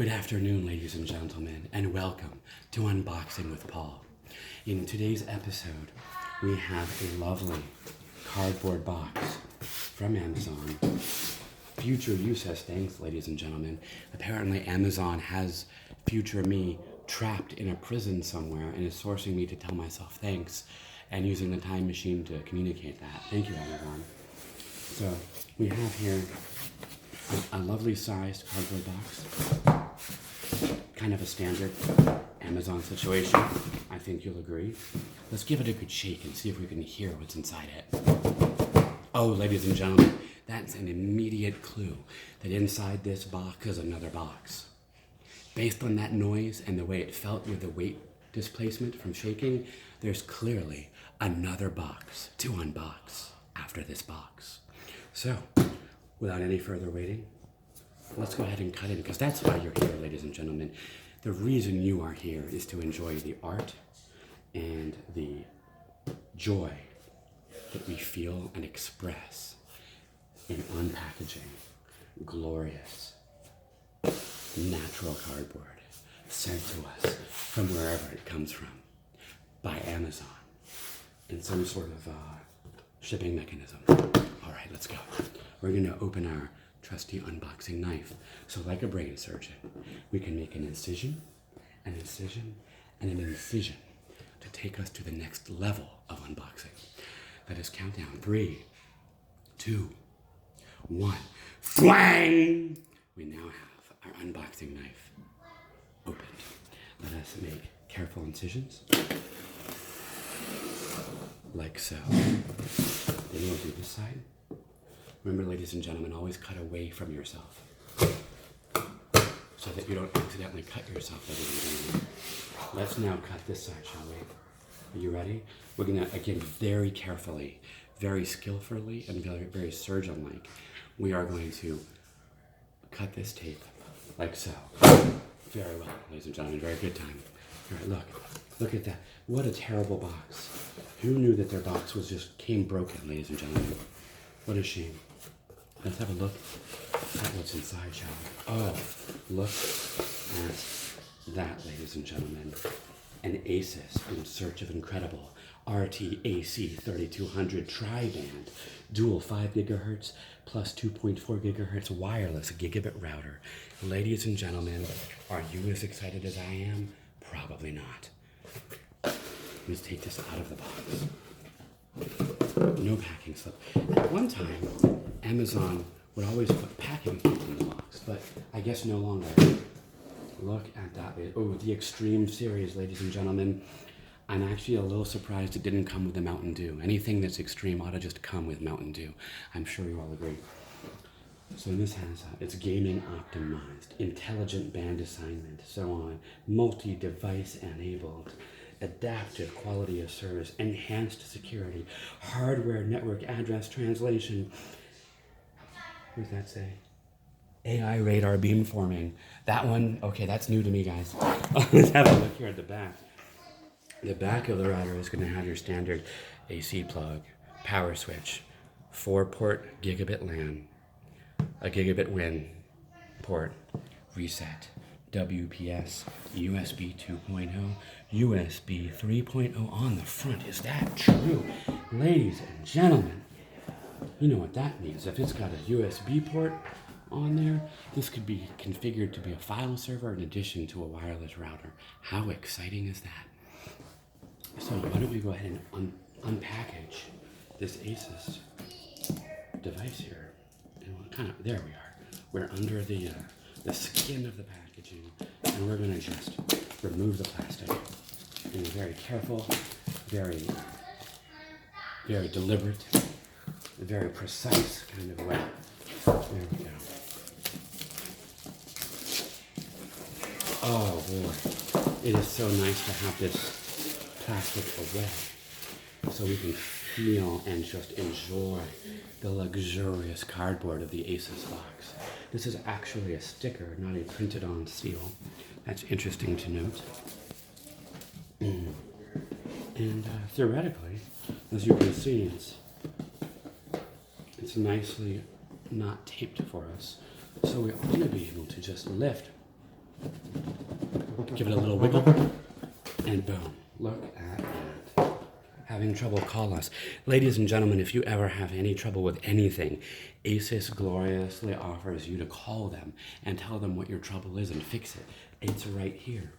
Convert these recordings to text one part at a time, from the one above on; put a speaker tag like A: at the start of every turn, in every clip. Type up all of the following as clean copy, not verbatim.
A: Good afternoon, ladies and gentlemen, and welcome to Unboxing with Paul. In today's episode, we have a lovely cardboard box from Amazon. Future you says thanks, ladies and gentlemen. Apparently Amazon has future me trapped in a prison somewhere and is forcing me to tell myself thanks and using the time machine to communicate that. Thank you, Amazon. So we have here a lovely sized cardboard box. Kind of a standard Amazon situation. I think you'll agree. Let's give it a good shake and see if we can hear what's inside it. Oh, ladies and gentlemen, that's an immediate clue that inside this box is another box. Based on that noise and the way it felt with the weight displacement from shaking, there's clearly another box to unbox after this box. So, without any further waiting, let's go ahead and cut in, because that's why you're here, ladies and gentlemen. The reason you are here is to enjoy the art and the joy that we feel and express in unpackaging glorious, natural cardboard sent to us from wherever it comes from by Amazon in some sort of shipping mechanism. All right, let's go. We're going to open our trusty unboxing knife. So like a brain surgeon, we can make an incision, an incision, and an incision to take us to the next level of unboxing. Let us count down. 3, 2, 1. Fwang! We now have our unboxing knife opened. Let us make careful incisions. Like so. Then we'll do this side. Remember, ladies and gentlemen, always cut away from yourself so that you don't accidentally cut yourself, ladies and gentlemen. Let's now cut this side, shall we? Are you ready? We're going to, again, very carefully, very skillfully, and very, very surgeon-like, we are going to cut this tape like so. Very well, ladies and gentlemen, very good time. All right, look at that. What a terrible box. Who knew that their box came broken, ladies and gentlemen? What a shame. Let's have a look at what's inside, shall we? Oh, look at that, ladies and gentlemen. An Asus in search of incredible RTAC 3200 tri-band, dual 5 gigahertz plus 2.4 gigahertz wireless gigabit router. Ladies and gentlemen, are you as excited as I am? Probably not. Let's take this out of the box. No packing slip. At one time, Amazon would always put packing slip in the box, but I guess no longer. Look at that. Oh, the Extreme series, ladies and gentlemen. I'm actually a little surprised it didn't come with the Mountain Dew. Anything that's extreme ought to just come with Mountain Dew. I'm sure you all agree. So this has, it's gaming optimized, intelligent band assignment, so on, multi-device enabled, adaptive quality of service, enhanced security, hardware network address translation. What does that say? AI radar beamforming. That one, okay, that's new to me, guys. Let's have a look here at the back. The back of the router is going to have your standard AC plug, power switch, 4-port gigabit LAN, a gigabit WIN port, reset, WPS, USB 2.0, USB 3.0 on the front. Is that true? Ladies and gentlemen, you know what that means. If it's got a USB port on there, this could be configured to be a file server in addition to a wireless router. How exciting is that? So why don't we go ahead and unpackage this Asus device here. And we'll there we are. We're under the skin of the packaging, and we're going to just remove the plastic in a very careful, very, very deliberate, very precise kind of way. There we go. Oh boy, it is so nice to have this plastic away so we can feel and just enjoy the luxurious cardboard of the Asus box. This is actually a sticker, not a printed on seal. That's interesting to note. And theoretically, as you can see, it's nicely not taped for us. So we ought to be able to just lift Give it a little wiggle, and boom. Look at that. Having trouble, call us. Ladies and gentlemen, if you ever have any trouble with anything, ASUS gloriously offers you to call them and tell them what your trouble is and fix it. It's right here.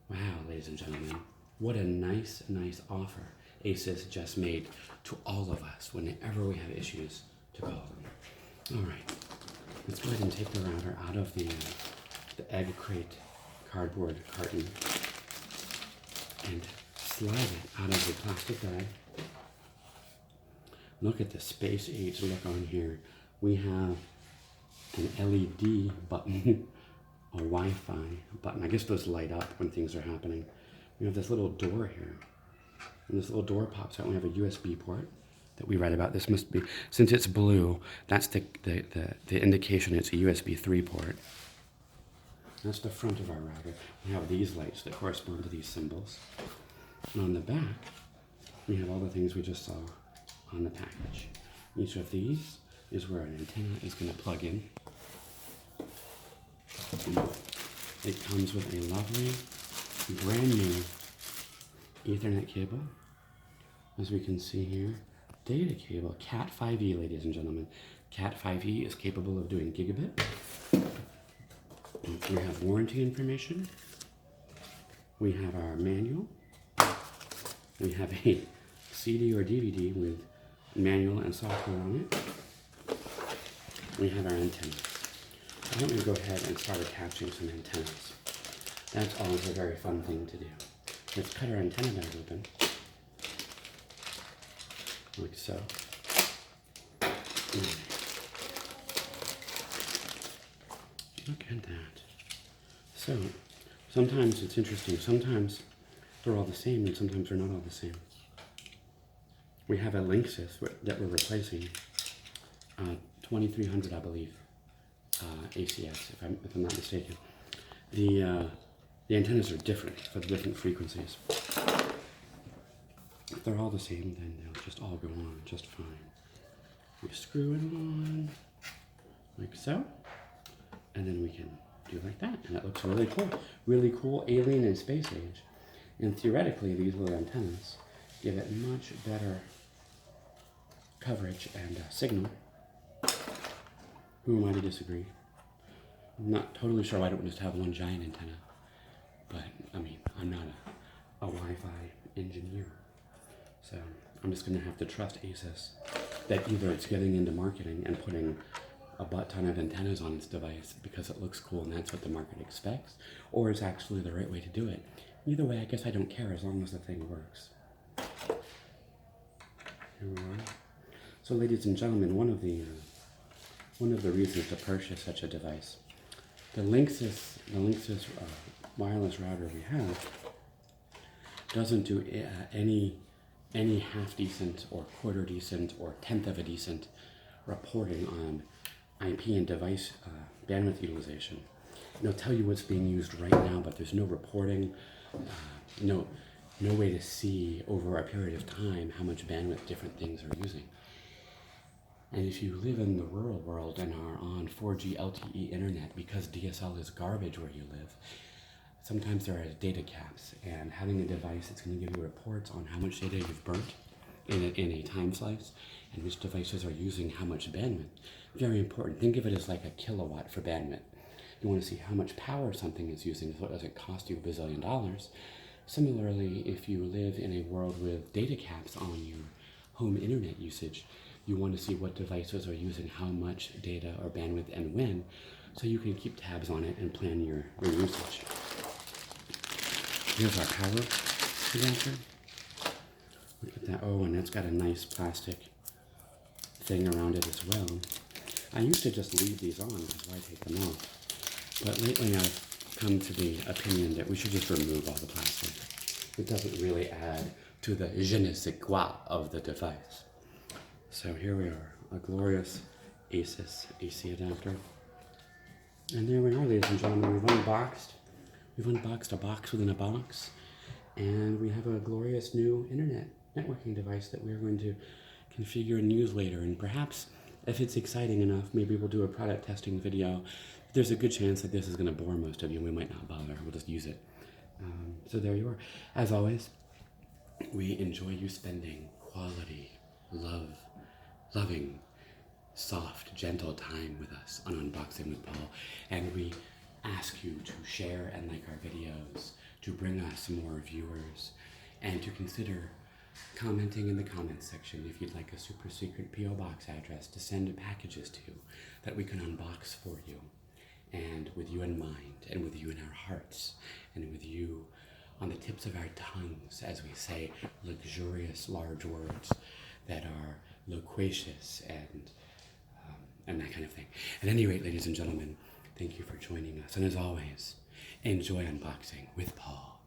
A: Wow, ladies and gentlemen, what a nice, nice offer ASUS just made to all of us whenever we have issues to call them. All right, let's go ahead and take the router out of the egg crate cardboard carton and slide it out of the plastic bag. Look at the space age look on here. We have an LED button, a Wi-Fi button. I guess those light up when things are happening. We have this little door here. And this little door pops out. We have a USB port that we read about. This must be, since it's blue, that's the indication it's a USB 3 port. That's the front of our router. We have these lights that correspond to these symbols. And on the back, we have all the things we just saw on the package. Each of these is where an antenna is going to plug in. And it comes with a lovely, brand new Ethernet cable. As we can see here, data cable, Cat 5e, ladies and gentlemen. Cat 5e is capable of doing gigabit. We have warranty information. We have our manual. We have a CD or DVD with manual and software on it. We have our antennas. Why don't we go ahead and start attaching some antennas? That's always a very fun thing to do. Let's cut our antenna bag open. Like so. Look at that. So, sometimes it's interesting. Sometimes they're all the same, and sometimes they're not all the same. We have a Linksys that we're replacing, 2300, I believe, ACS, if I'm not mistaken. The antennas are different for the different frequencies. If they're all the same, then they'll just all go on just fine. We screw it on, like so, and then we can do like that, and it looks really cool. Really cool alien and space age. And theoretically, these little antennas give it much better coverage and signal. Who am I to disagree? I'm not totally sure why I don't just have one giant antenna, but I mean, I'm not a Wi-Fi engineer. So I'm just going to have to trust ASUS that either it's getting into marketing and putting a butt ton of antennas on its device because it looks cool and that's what the market expects, or it's actually the right way to do it. Either way, I guess I don't care as long as the thing works. Here we are. So, ladies and gentlemen, one of the reasons to purchase such a device, the Linksys wireless router we have doesn't do any half decent or quarter decent or tenth of a decent reporting on IP and device bandwidth utilization. And it'll tell you what's being used right now, but there's no reporting, no way to see over a period of time how much bandwidth different things are using. And if you live in the rural world and are on 4G LTE internet, because DSL is garbage where you live, sometimes there are data caps, and having a device that's going to give you reports on how much data you've burnt in a time slice and which devices are using how much bandwidth. Very important. Think of it as like a kilowatt for bandwidth. You want to see how much power something is using, so does it cost you $1 billion? Similarly, if you live in a world with data caps on your home internet usage, you want to see what devices are using how much data or bandwidth and when, so you can keep tabs on it and plan your usage. Here's our power adapter. Look at that. Oh, and it's got a nice plastic thing around it as well. I used to just leave these on because why take them off? But lately I've come to the opinion that we should just remove all the plastic. It doesn't really add to the je ne sais quoi of the device. So here we are, a glorious ASUS AC adapter. And there we are, ladies and gentlemen. We've unboxed a box within a box, and we have a glorious new internet networking device that we're going to configure and use later, and perhaps If it's exciting enough, maybe we'll do a product testing video. There's a good chance that this is going to bore most of you. We might not bother. We'll just use it. So there you are. As always, we enjoy you spending quality, loving, soft, gentle time with us on Unboxing with Paul. And we ask you to share and like our videos, to bring us more viewers, and to consider commenting in the comments section if you'd like a super secret P.O. box address to send packages to that we can unbox for you. And with you in mind, and with you in our hearts, and with you on the tips of our tongues as we say luxurious large words that are loquacious and that kind of thing. At any rate, ladies and gentlemen, thank you for joining us. And as always, enjoy unboxing with Paul.